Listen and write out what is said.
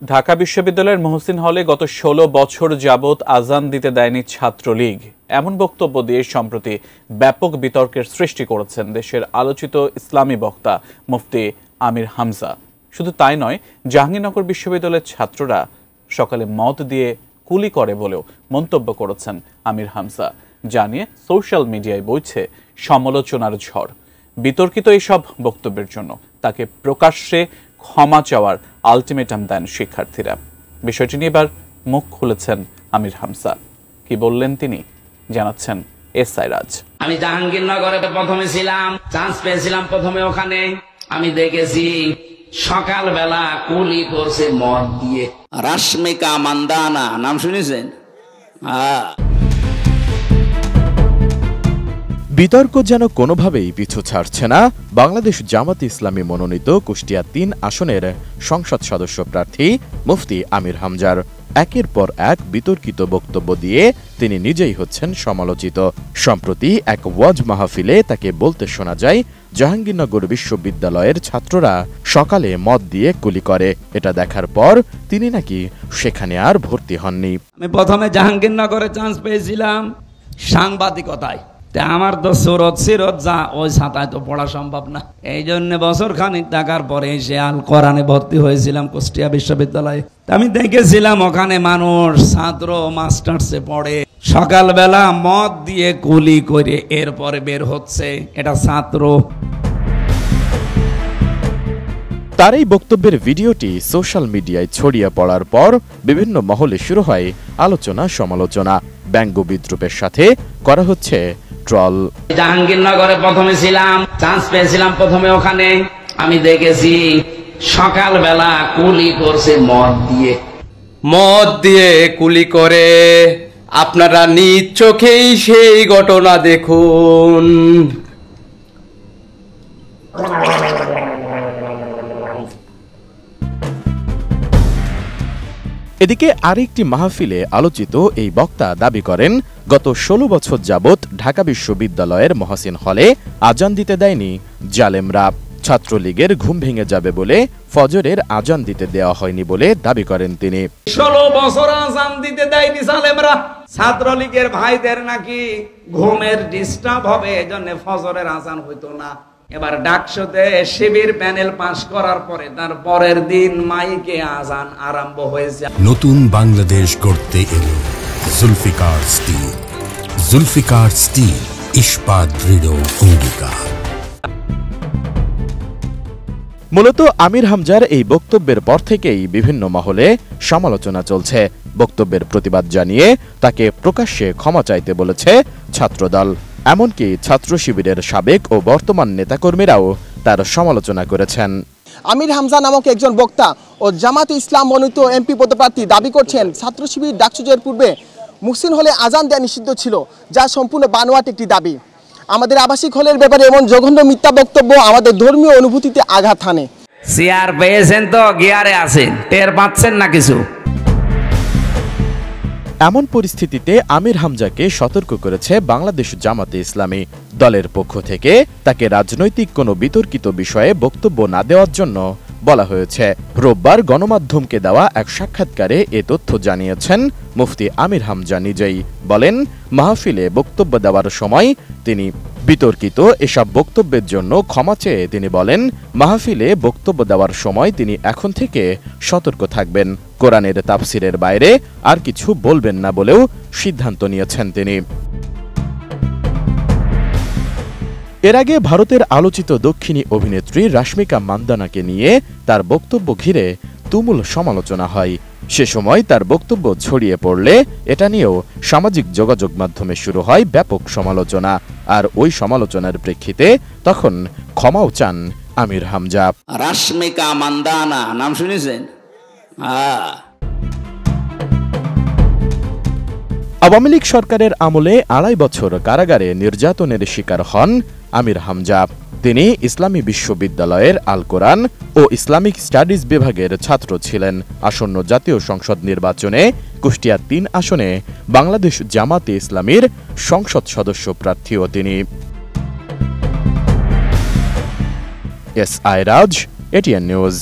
ঢাকা বিশ্ববিদ্যালয়ের মহসিন হলে গত ১৬ বছর যাবৎ আজান দিতে দেয়নি ছাত্রলীগ, এমন বক্তব্য দিয়ে সম্প্রতি ব্যাপক বিতর্কের সৃষ্টি করেছেন দেশের আলোচিত ইসলামী বক্তা মুফতি আমির হামজা। শুধু তাই নয়, জাহাঙ্গীরনগর বিশ্ববিদ্যালয়ের ছাত্ররা সকালে মদ দিয়ে কুলি করে বলেও মন্তব্য করেছেন আমির হামজা। জানিয়ে সোশ্যাল মিডিয়ায় বইছে সমালোচনার ঝড়। বিতর্কিত এইসব বক্তব্যের জন্য তাকে প্রকাশ্যে ক্ষমা চাওয়ার আলটিমেটাম দেন শিক্ষার্থীরা। বিষয়টি নিয়ে এবার মুখ খুলেছেন আমির হামজা। কি বললেন তিনি, জানাচ্ছেন এসআই রাজ। আমি জাহাঙ্গীরনগরে প্রথমে ছিলাম, চান্স পেয়েছিলাম প্রথমে ওখানে। আমি দেখেছি সকালবেলা কুলি করছে মদ দিয়ে। রাশমিকা মান্দানা নাম শুনেছেন? বিতর্ক যেন কোনোভাবেই পিছু ছাড়ছে না বাংলাদেশ জামাত ইসলামী মনোনীত কুষ্টিয়া ৩ আসনের সংসদ সদস্য প্রার্থী মুফতি আমির হামজার। একের পর এক বিতর্কিত বক্তব্য দিয়ে তিনি নিজেই হচ্ছেন সমালোচিত। সম্প্রতি এক ওয়াজ মাহফিলে তাকে বলতে শোনা যায়, জাহাঙ্গীরনগর বিশ্ববিদ্যালয়ের ছাত্ররা সকালে মদ দিয়ে কুলি করে। এটা দেখার পর তিনি নাকি সেখানে আর ভর্তি হননি। আমি প্রথমে জাহাঙ্গীরনগরে চান্স পেয়েছিলাম সাংবাদিকতায়। আমার তো সিরত যা, ওই ছাতায় তো পড়া সম্ভব না। এই জন্য বছর খানিক থাকার পরে সে আল কোরআনে ভর্তি হয়েছিলাম কুষ্টিয়া বিশ্ববিদ্যালয়ে। আমি দেখেছিলাম ওখানে মানুষ ছাত্র মাস্টার্সে পড়ে সকালবেলা মদ দিয়ে কুলি করে এরপরে বের হচ্ছে, এটা ছাত্র। তার এই বক্তব্যের ভিডিওটি সোশ্যাল মিডিয়ায় ছড়িয়ে পড়ার পর বিভিন্ন মহলে শুরু হয় আলোচনা সমালোচনা। ব্যঙ্গ বিদ্রুপের সাথে করা হচ্ছে ট্রল। জাহাঙ্গীরনগরে প্রথমে ছিলাম, চান্স পেয়েছিলাম প্রথমে ওখানে। আমি দেখেছি সকালবেলা কুলি করছে মদ দিয়ে কুলি করে। আপনারা নিজ চোখেই সেই ঘটনা দেখুন। এদিকে আরেকটি মাহফিলে আলোচিত এই বক্তা দাবি করেন, গত ১৬ বছর যাবৎ ঢাকা বিশ্ববিদ্যালয়ের মহসিন হলে আজান দিতে দেয়নি জালেমরা। ছাত্রলীগের ঘুম ভেঙে যাবে বলে ফজরের আজান দিতে দেওয়া হয়নি বলে দাবি করেন তিনি। ১৬ বছর আজান দিতে দেয়নি জালেমরা। ছাত্রলীগের ভাইদের নাকি ঘুমের ডিস্টার্ব হবে, এজন্য ফজরের আজান হইতো না। এবার ডাকসুতে শিবির প্যানেল পাস করার পরে তার পরের দিন মাইকে আজান আরম্ভ হয়েছে। নতুন বাংলাদেশ গড়তে এলো জুলফিকার স্টিল। জুলফিকার স্টিল, ইস্পাত দৃঢ় অঙ্গীকার। মূলত আমির হামজার এই বক্তব্যের পর থেকেই বিভিন্ন মহলে সমালোচনা চলছে। বক্তব্যের প্রতিবাদ জানিয়ে তাকে প্রকাশ্যে ক্ষমা চাইতে বলেছে ছাত্রদল। এমনকি ছাত্র শিবিরের সাবেক ও বর্তমান নেতাকর্মীরাও তার সমালোচনা করেছেন। আমির হামজা নামক একজন বক্তা ও জামাত ইসলাম মনোনীত এমপি পদপ্রার্থী দাবি করছেন, ছাত্র শিবির ডাকসুজের পূর্বে মুহসিন হলে আজান দেওয়া নিষিদ্ধ ছিল, যা সম্পূর্ণ বানোয়াট একটি দাবি। আমাদের আবাসিক হলের ব্যাপারে এমন জঘন্য মিথ্যা বক্তব্য আমাদের ধর্মীয় অনুভূতিতে আঘাত হানে। চেয়ার পেয়েছেন তো গিয়ারে আছেন, টের পাচ্ছেন না কিছু। এমন পরিস্থিতিতে আমির হামজাকে সতর্ক করেছে বাংলাদেশ জামাতে ইসলামী। দলের পক্ষ থেকে তাকে রাজনৈতিক কোনো বিতর্কিত বিষয়ে বক্তব্য না দেওয়ার জন্য বলা হয়েছে। রোববার গণমাধ্যমকে দেওয়া এক সাক্ষাৎকারে এ তথ্য জানিয়েছেন মুফতি আমির হামজা নিজেই। বলেন, মাহফিলে বক্তব্য দেওয়ার সময় তিনি বিতর্কিত এসব বক্তব্যের জন্য ক্ষমা চেয়ে তিনি বলেন, মাহফিলে বক্তব্য দেওয়ার সময় তিনি এখন থেকে সতর্ক থাকবেন। কোরআনের তাফসিরের বাইরে আর কিছু বলবেন না বলেও সিদ্ধান্ত নিয়েছেন তিনি। এর আগে ভারতের আলোচিত দক্ষিণী অভিনেত্রী রাশমিকা মান্দানাকে নিয়ে তার বক্তব্য ঘিরে তুমুল সমালোচনা হয়। সে সময় তার বক্তব্য ছড়িয়ে পড়লে এটা নিয়েও সামাজিক যোগাযোগ মাধ্যমে শুরু হয় ব্যাপক সমালোচনা। আর ওই সমালোচনার প্রেক্ষিতে তখন ক্ষমাও চান আমির হামজা। রাশমিকা মান্দানা নাম শুনেছেন? আওয়ামী লীগ সরকারের আমলে ২.৫ বছর কারাগারে নির্যাতনের শিকার হন আমির হামজা। তিনি ইসলামী বিশ্ববিদ্যালয়ের আল কোরআন ও ইসলামিক স্টাডিজ বিভাগের ছাত্র ছিলেন। আসন্ন জাতীয় সংসদ নির্বাচনে কুষ্টিয়া ৩ আসনে বাংলাদেশ জামাতে ইসলামীর সংসদ সদস্য প্রার্থীও তিনি। এসআই রাজ, এটিএন নিউজ।